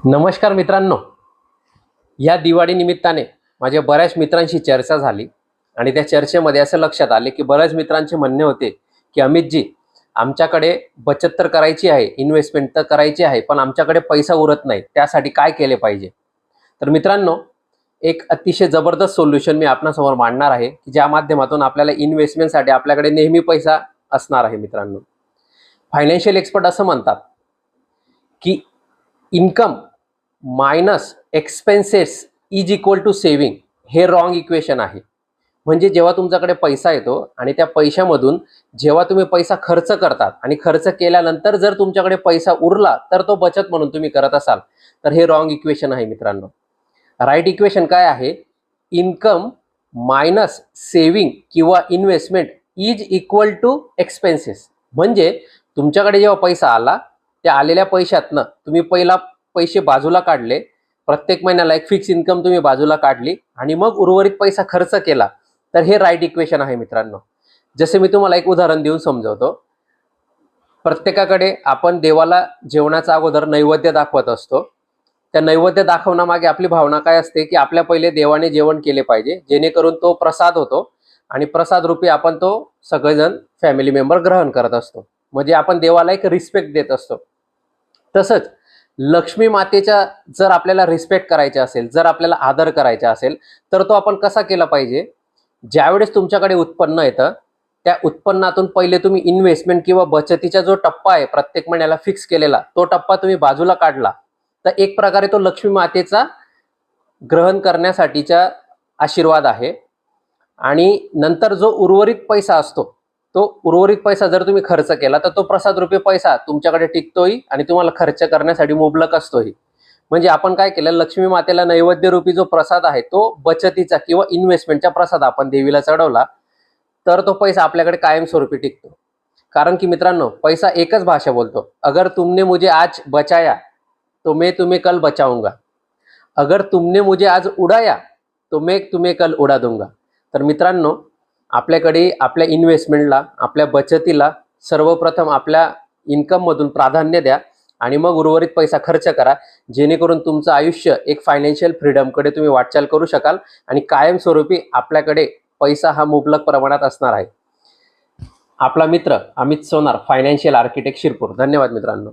नमस्कार मित्रांनो, या दिवाळी निमित्ताने माझ्या बऱ्याच मित्रांशी चर्चा झाली आणि त्या चर्चेमध्ये असं लक्षात आले की बऱ्याच मित्रांचे म्हणणे होते की अमितजी, आमच्याकडे बचत तर करायची आहे, इन्व्हेस्टमेंट तर करायची आहे, पण आमच्याकडे पैसा उरत नाही, त्यासाठी काय केले पाहिजे? तर मित्रांनो, एक अतिशय जबरदस्त सोल्युशन मी आपणासमोर मांडणार आहे की ज्या माध्यमातून आपल्याला इन्व्हेस्टमेंटसाठी आपल्याकडे नेहमी पैसा असणार आहे. मित्रांनो, फायनान्शियल एक्सपर्ट असं म्हणतात की income minus expenses is equal to saving हे रॉंग इक्वेशन आहे. म्हणजे जेव्हा तुमच्याकडे पैसा येतो आणि त्या पैशामधून जेव्हा तुम्ही पैसा खर्च करतात आणि खर्च केल्यानंतर जर तुमच्याकडे पैसा उरला तर तो बचत म्हणून तुम्ही करत असाल, तर हे रॉंग इक्वेशन आहे. मित्रांनो, राईट इक्वेशन काय आहे? इन्कम मायनस सेव्हिंग किंवा investment is equal to expenses. म्हणजे तुमच्याकडे जेव्हा पैसा आला, त्या आलेल्या पैशातनं तुम्ही पहिला पैसे बाजूला काढले, प्रत्येक महिन्याला एक फिक्स इन्कम तुम्ही बाजूला काढली आणि मग उर्वरित पैसा खर्च केला, तर हे राईट इक्वेशन आहे. मित्रांनो, जसे मी तुम्हाला एक उदाहरण देऊन समजवतो. प्रत्येकाकडे आपण देवाला जेवणाचा अगोदर नैवेद्य दाखवत असतो. त्या नैवेद्य दाखवण्यामागे आपली भावना काय असते की आपल्या पहिले देवाने जेवण केले पाहिजे, जेणेकरून तो प्रसाद होतो आणि प्रसाद रूपी आपण तो सगळेजण फॅमिली मेंबर ग्रहण करत असतो. म्हणजे आपण देवाला एक रिस्पेक्ट देत असतो. तसंच लक्ष्मी मातेचा जर आपल्याला रिस्पेक्ट करायचा असेल, जर आपल्याला आदर करायचा असेल, तर तो आपण कसा केला पाहिजे? ज्यावेळेस तुमच्याकडे उत्पन्न येतं, त्या उत्पन्नातून पहिले तुम्ही इन्व्हेस्टमेंट किंवा बचतीचा जो टप्पा आहे प्रत्येक महिन्याला फिक्स केलेला, तो टप्पा तुम्ही बाजूला काढला, तर एक प्रकारे तो लक्ष्मी मातेचा ग्रहण करण्यासाठीचा आशीर्वाद आहे. आणि नंतर जो उर्वरित पैसा असतो, तो उर्वरित पैसा जर तुम्ही खर्च केला तर तो प्रसाद रूपी पैसा तुमच्याकडे टिकतोही आणि तुम्हाला खर्च करण्यासाठी मुबलक असतोही. म्हणजे आपण काय केलं, लक्ष्मी मातेला नैवेद्य रूपी जो प्रसाद आहे तो बचतीचा किंवा इन्व्हेस्टमेंटचा प्रसाद आपण देवीला चढवला, तर तो पैसा आपल्याकडे कायमस्वरूपी टिकतो. कारण की मित्रांनो, पैसा एकच भाषा बोलतो. अगर तुमने मुझे आज बचाया तो मैं तुम्हें कल बचाऊंगा, अगर तुमने मुझे आज उडाया तो मैं तुम्हें कल उडा दूंगा. तर मित्रांनो, आपल्याकडे आपल्या इन्व्हेस्टमेंटला, आपल्या बचतीला सर्वप्रथम आपल्या इन्कममधून प्राधान्य द्या आणि मग उर्वरित पैसा खर्च करा, जेणेकरून तुमचं आयुष्य एक फायनान्शियल फ्रीडमकडे तुम्ही वाटचाल करू शकाल आणि कायमस्वरूपी आपल्याकडे पैसा हा मुबलक प्रमाणात असणार आहे. आपला मित्र अमित सोनार, फायनान्शियल आर्किटेक्ट, शिरपूर. धन्यवाद मित्रांनो.